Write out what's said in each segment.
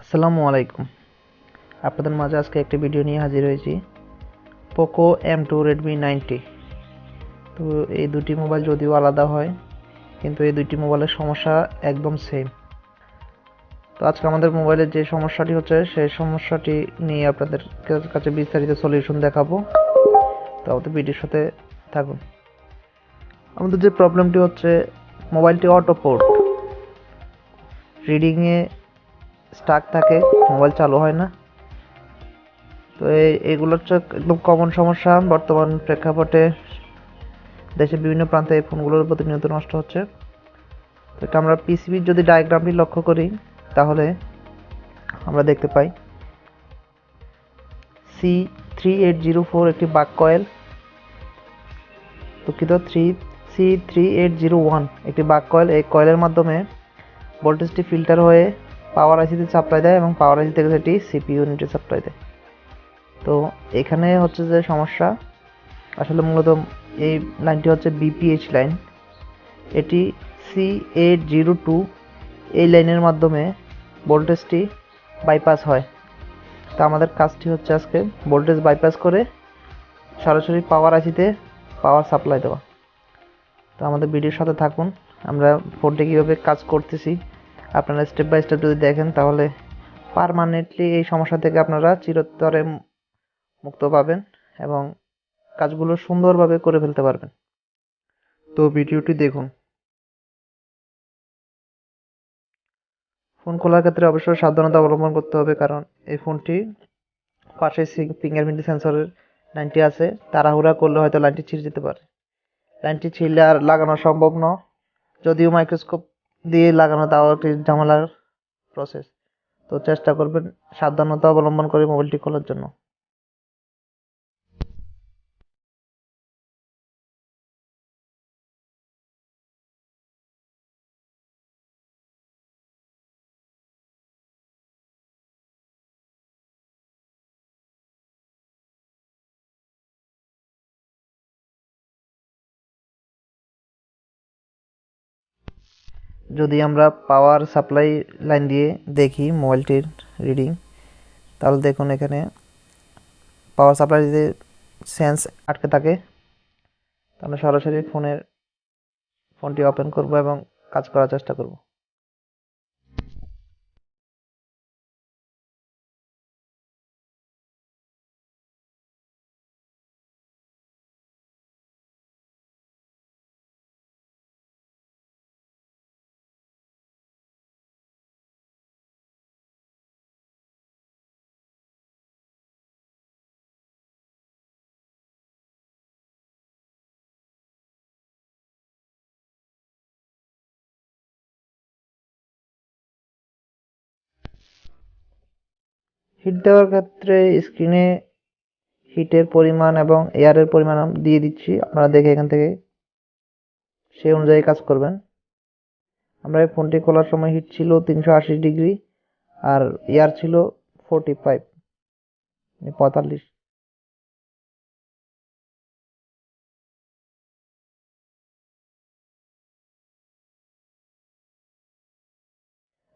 আসসালামু আলাইকুম। আপনাদের মাঝে আজকে একটি ভিডিও নিয়ে হাজির হয়েছি, পোকো M2 রেডমি 90। তো এই দুটি মোবাইল যদিও আলাদা হয়, কিন্তু এই দুটি মোবাইলের সমস্যা একদম সেম। তো আজকে আমাদের মোবাইলের যে সমস্যাটি হচ্ছে সেই সমস্যাটি নিয়ে আপনাদের কাছে বিস্তারিত সলিউশন দেখাবো। তো আমাদের ভিডিওর সাথে থাকুন। আমাদের যে প্রবলেমটি হচ্ছে, মোবাইলটি অটো পোর্ট রিডিংয়ে স্টাক থাকে, মোবাইল চালু হয় না। তো এইগুলো হচ্ছে একদম কমন সমস্যা বর্তমান প্রেক্ষাপটে। দেশের বিভিন্ন প্রান্তে এই ফোনগুলোর প্রতিনিয়ত নষ্ট হচ্ছে। তো এটা আমরা পিসিবির যদি ডায়াগ্রামটি লক্ষ্য করি, তাহলে আমরা দেখতে পাই C3804 একটি বাক কয়েল, দুঃখিত, C3801 একটি বাক কয়েল। এই কয়েলের মাধ্যমে ভোল্টেজটি ফিল্টার হয়ে পাওয়ার আইসিতে সাপ্লাই দেয় এবং পাওয়ার আইসি থেকে সেটি সিপিইউ ইউনিটে সাপ্লাই দেয়। তো এখানে হচ্ছে যে সমস্যা, আসলে মূলত এই লাইনটি হচ্ছে বিপিএইচ লাইন। এটি C802 এই লাইনের মাধ্যমে ভোল্টেজটি বাইপাস হয়। তা আমাদের কাজটি হচ্ছে আজকে ভোল্টেজ বাইপাস করে সরাসরি পাওয়ার আইসিতে পাওয়ার সাপ্লাই দেওয়া। তো আমাদের ভিডিওর সাথে থাকুন, আমরা ফোনটি কীভাবে কাজ করতেছি আপনারা স্টেপ বাই স্টেপ যদি দেখেন, তাহলে পার্মানেন্টলি এই সমস্যা থেকে আপনারা চিরতরে মুক্ত পাবেন এবং কাজগুলো সুন্দরভাবে করে ফেলতে পারবেন। তো ভিডিওটি দেখুন। ফোন খোলার ক্ষেত্রে অবশ্যই সাবধানতা অবলম্বন করতে হবে, কারণ এই ফোনটি পাশে ফিঙ্গারপ্রিন্ট সেন্সরের লাইনটি আছে। তাড়াহুড়া করলে হয়তো লাইনটি ছিঁড়ে যেতে পারে। লাইনটি ছিঁড়লে আর লাগানো সম্ভব নয়, যদিও মাইক্রোস্কোপ দিয়ে লাগানো তাও একটি ঝামেলার প্রসেস। তো চেষ্টা করবেন সাবধানতা অবলম্বন করে মোবাইলটি খোলার জন্য। যদি আমরা পাওয়ার সাপ্লাই লাইন দিয়ে দেখি মোবাইলটির রিডিং, তাহলে দেখুন এখানে পাওয়ার সাপ্লাই যদি সেন্স আটকে থাকে, আমরা সরাসরি ফোনটি ওপেন করব এবং কাজ করার চেষ্টা করব। হিট দেওয়ার ক্ষেত্রে স্ক্রিনে হিটের পরিমাণ এবং এয়ারের পরিমাণ দিয়ে দিচ্ছি, আপনারা দেখে এখান থেকে সেই অনুযায়ী কাজ করবেন। আমরা এই ফোনটি খোলার সময় হিট ছিল 380 ডিগ্রি আর এয়ার ছিল 45।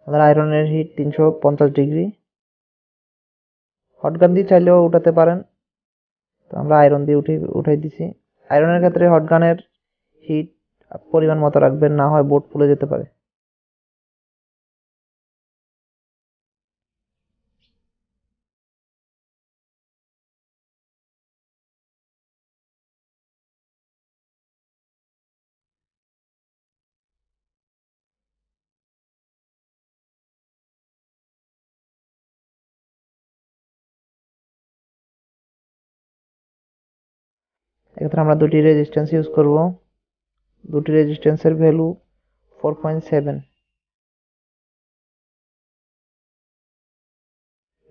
আমাদের আয়রনের হিট 350 ডিগ্রি। হটগান দিয়ে চাইলেও উঠাতে পারেন, তো আমরা আয়রন দিয়ে উঠাই দিছি। আয়রনের ক্ষেত্রে হটগানের হিট পরিমাণ মতো রাখবেন, না হয় বোর্ড ফুলে যেতে পারে। এক্ষেত্রে আমরা দুটি রেজিস্ট্যান্স ইউজ করব। দুটি রেজিস্ট্যান্সের ভ্যালু 4.7।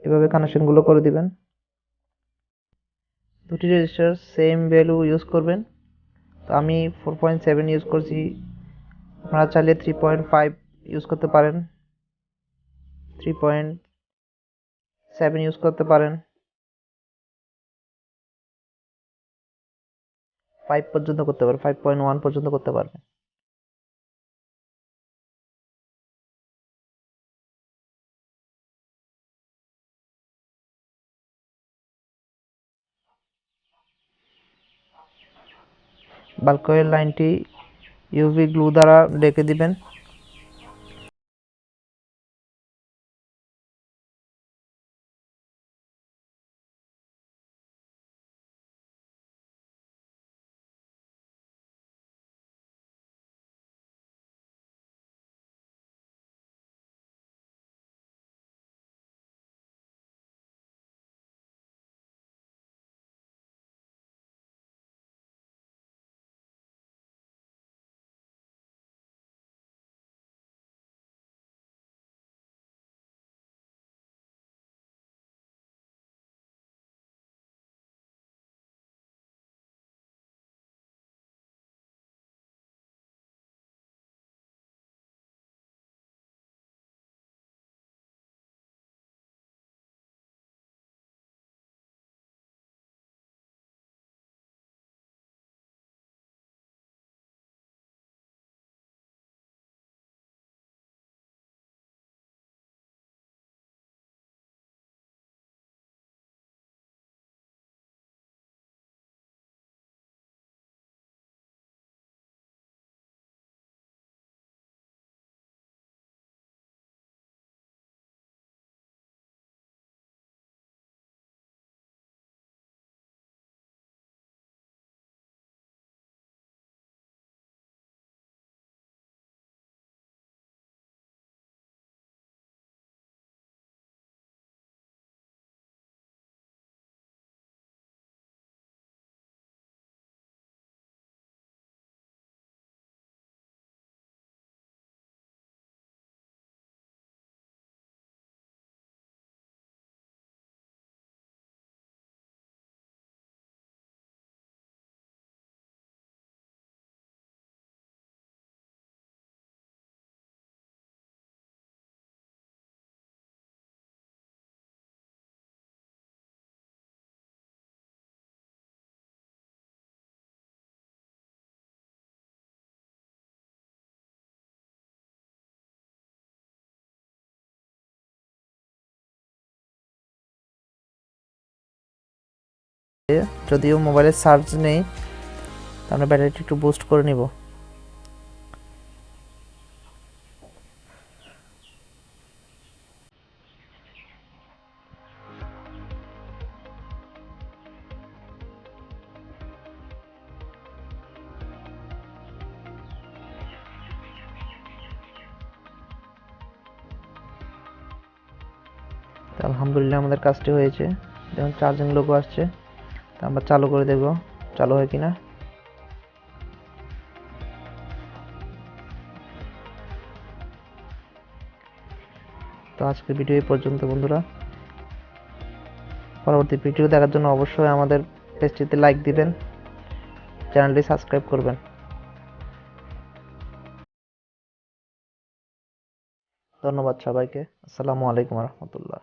এভাবে কানেকশনগুলো করে দিবেন। দুটি রেজিস্টার সেম ভ্যালু ইউজ করবেন। তো আমি 4.7 ইউজ করছি, আপনারা চাইলে 3.5 ইউজ করতে পারেন, 3.7 ইউজ করতে পারেন, 5 পর্যন্ত করতে পারেন, 5.1 পর্যন্ত করতে পারবেন। বাল্ক কয়েল লাইনটি ইউভি গ্লু দ্বারা ঢেকে দিবেন। যদিও মোবাইলের চার্জ নেই, তাহলে ব্যাটারিটি একটু বুস্ট করে নিব। আলহামদুলিল্লাহ আমাদের কাজটি হয়েছে। যেমন চার্জিং লোগো আসছে, তা আমরা চালু করে দেখব চালু হয় কিনা। তো আজকের ভিডিও এই পর্যন্ত বন্ধুরা। পরবর্তী ভিডিও দেখার জন্য অবশ্যই আমাদের পেজটিতে লাইক দিবেন, চ্যানেলটি সাবস্ক্রাইব করবেন। ধন্যবাদ সবাইকে। আসসালামু আলাইকুম রহমতুল্লাহ।